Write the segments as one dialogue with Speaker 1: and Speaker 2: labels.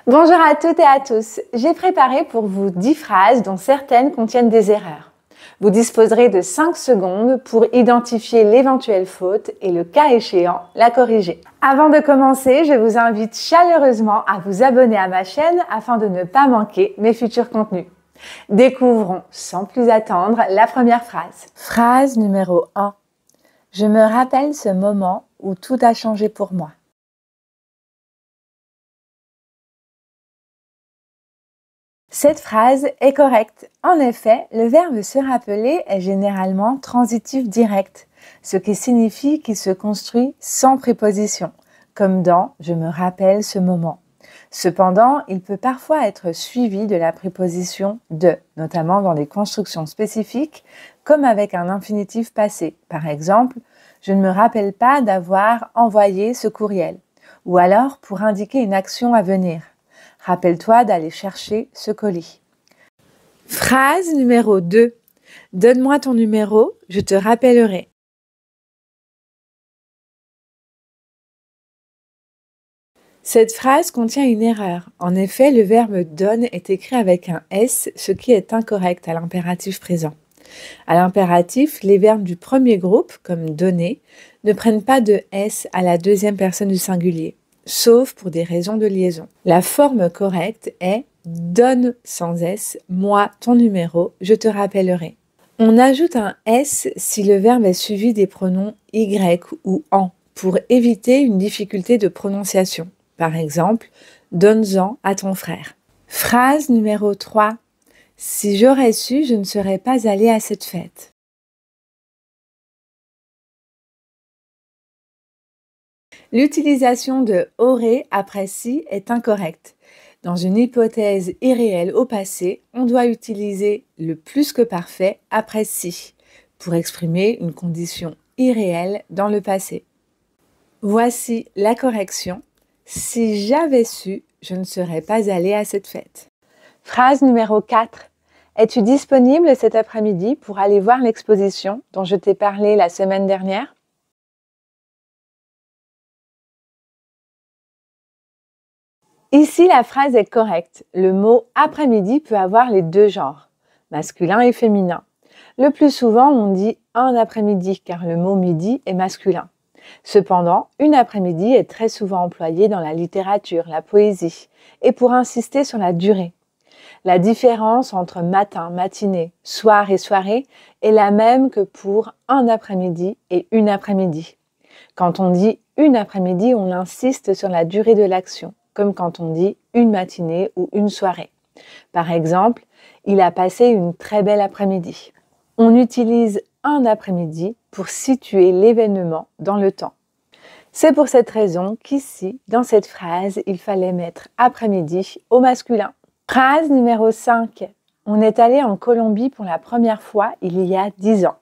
Speaker 1: Bonjour à toutes et à tous. J'ai préparé pour vous 10 phrases dont certaines contiennent des erreurs. Vous disposerez de 5 secondes pour identifier l'éventuelle faute et le cas échéant, la corriger. Avant de commencer, je vous invite chaleureusement à vous abonner à ma chaîne afin de ne pas manquer mes futurs contenus. Découvrons sans plus attendre la première phrase. Phrase numéro 1. Je me rappelle ce moment où tout a changé pour moi. Cette phrase est correcte. En effet, le verbe se rappeler est généralement transitif direct, ce qui signifie qu'il se construit sans préposition, comme dans « je me rappelle ce moment ». Cependant, il peut parfois être suivi de la préposition « de », notamment dans des constructions spécifiques, comme avec un infinitif passé. Par exemple, « je ne me rappelle pas d'avoir envoyé ce courriel » ou alors pour indiquer une action à venir. Rappelle-toi d'aller chercher ce colis. Phrase numéro 2. Donne-moi ton numéro, je te rappellerai. Cette phrase contient une erreur. En effet, le verbe donne est écrit avec un S, ce qui est incorrect à l'impératif présent. À l'impératif, les verbes du premier groupe, comme donner, ne prennent pas de S à la deuxième personne du singulier, sauf pour des raisons de liaison. La forme correcte est « donne sans S, moi ton numéro, je te rappellerai ». On ajoute un S si le verbe est suivi des pronoms Y ou en pour éviter une difficulté de prononciation. Par exemple, « donne-en à ton frère ». Phrase numéro 3. Si j'aurais su, je ne serais pas allée à cette fête. L'utilisation de « aurait » après « si » est incorrecte. Dans une hypothèse irréelle au passé, on doit utiliser le plus que parfait après « si » pour exprimer une condition irréelle dans le passé. Voici la correction. Si j'avais su, je ne serais pas allée à cette fête. Phrase numéro 4. Es-tu disponible cet après-midi pour aller voir l'exposition dont je t'ai parlé la semaine dernière ? Ici, la phrase est correcte. Le mot « après-midi » peut avoir les deux genres, masculin et féminin. Le plus souvent, on dit « un après-midi » car le mot « midi » est masculin. Cependant, une après-midi est très souvent employée dans la littérature, la poésie, et pour insister sur la durée. La différence entre matin, matinée, soir et soirée est la même que pour un après-midi et une après-midi. Quand on dit une après-midi, on insiste sur la durée de l'action, comme quand on dit une matinée ou une soirée. Par exemple, il a passé une très belle après-midi. On utilise un après-midi pour situer l'événement dans le temps. C'est pour cette raison qu'ici, dans cette phrase, il fallait mettre après-midi au masculin. Phrase numéro 5. On est allé en Colombie pour la première fois il y a 10 ans.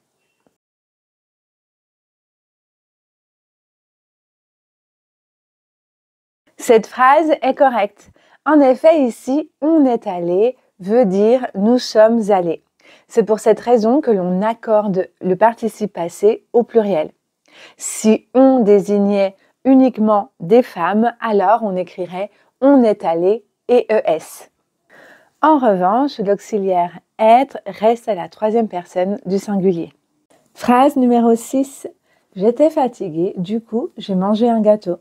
Speaker 1: Cette phrase est correcte. En effet, ici, on est allé veut dire nous sommes allés. C'est pour cette raison que l'on accorde le participe passé au pluriel. Si on désignait uniquement des femmes, alors on écrirait on est allé ES. En revanche, l'auxiliaire être reste à la troisième personne du singulier. Phrase numéro 6. J'étais fatiguée, du coup, j'ai mangé un gâteau.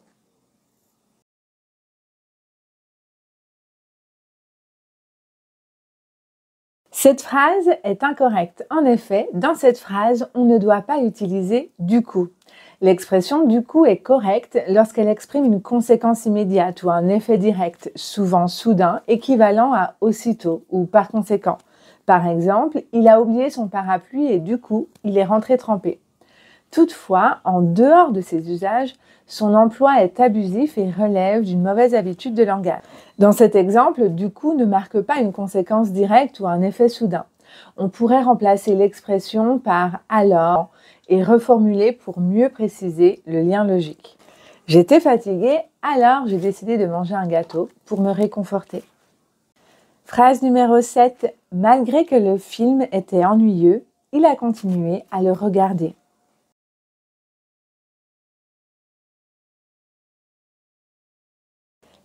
Speaker 1: Cette phrase est incorrecte. En effet, dans cette phrase, on ne doit pas utiliser « du coup ». L'expression « du coup » est correcte lorsqu'elle exprime une conséquence immédiate ou un effet direct, souvent soudain, équivalent à « aussitôt » ou « par conséquent ». Par exemple, il a oublié son parapluie et du coup, il est rentré trempé. Toutefois, en dehors de ces usages, son emploi est abusif et relève d'une mauvaise habitude de langage. Dans cet exemple, du coup ne marque pas une conséquence directe ou un effet soudain. On pourrait remplacer l'expression par « alors » et reformuler pour mieux préciser le lien logique. J'étais fatiguée, alors j'ai décidé de manger un gâteau pour me réconforter. Phrase numéro 7. Malgré que le film était ennuyeux, il a continué à le regarder.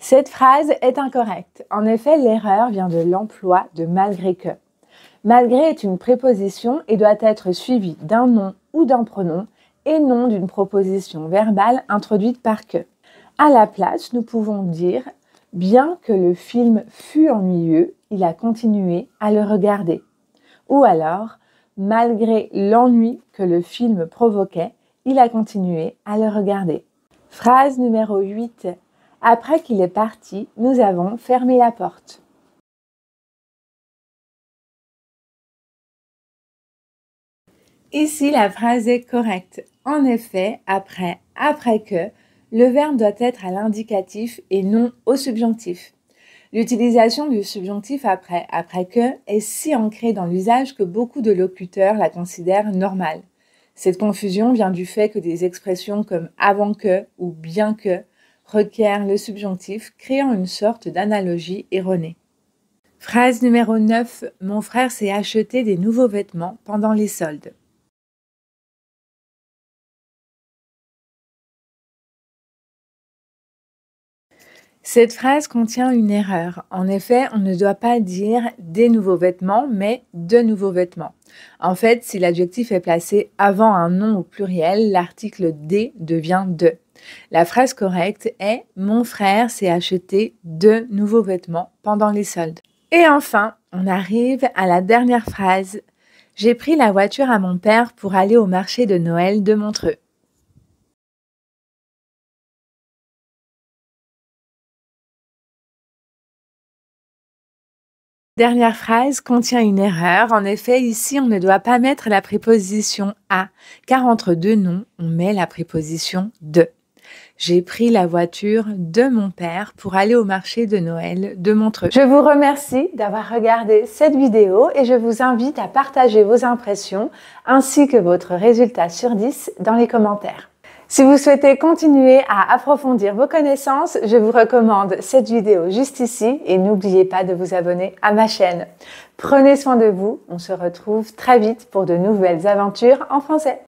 Speaker 1: Cette phrase est incorrecte. En effet, l'erreur vient de l'emploi de malgré que. Malgré est une préposition et doit être suivie d'un nom ou d'un pronom et non d'une proposition verbale introduite par que. À la place, nous pouvons dire « Bien que le film fût ennuyeux, il a continué à le regarder ». Ou alors « Malgré l'ennui que le film provoquait, il a continué à le regarder ». Phrase numéro 8. Après qu'il est parti, nous avons fermé la porte. Ici, la phrase est correcte. En effet, après que, le verbe doit être à l'indicatif et non au subjonctif. L'utilisation du subjonctif après que est si ancrée dans l'usage que beaucoup de locuteurs la considèrent normale. Cette confusion vient du fait que des expressions comme avant que ou bien que requièrent le subjonctif, créant une sorte d'analogie erronée. Phrase numéro 9. Mon frère s'est acheté des nouveaux vêtements pendant les soldes. Cette phrase contient une erreur. En effet, on ne doit pas dire des nouveaux vêtements, mais de nouveaux vêtements. En fait, si l'adjectif est placé avant un nom au pluriel, l'article des devient de. La phrase correcte est « Mon frère s'est acheté de nouveaux vêtements pendant les soldes ». Et enfin, on arrive à la dernière phrase. J'ai pris la voiture à mon père pour aller au marché de Noël de Montreux. Dernière phrase contient une erreur. En effet, ici, on ne doit pas mettre la préposition « à », car entre deux noms, on met la préposition « de ». J'ai pris la voiture de mon père pour aller au marché de Noël de Montreux. Je vous remercie d'avoir regardé cette vidéo et je vous invite à partager vos impressions ainsi que votre résultat sur 10 dans les commentaires. Si vous souhaitez continuer à approfondir vos connaissances, je vous recommande cette vidéo juste ici et n'oubliez pas de vous abonner à ma chaîne. Prenez soin de vous, on se retrouve très vite pour de nouvelles aventures en français.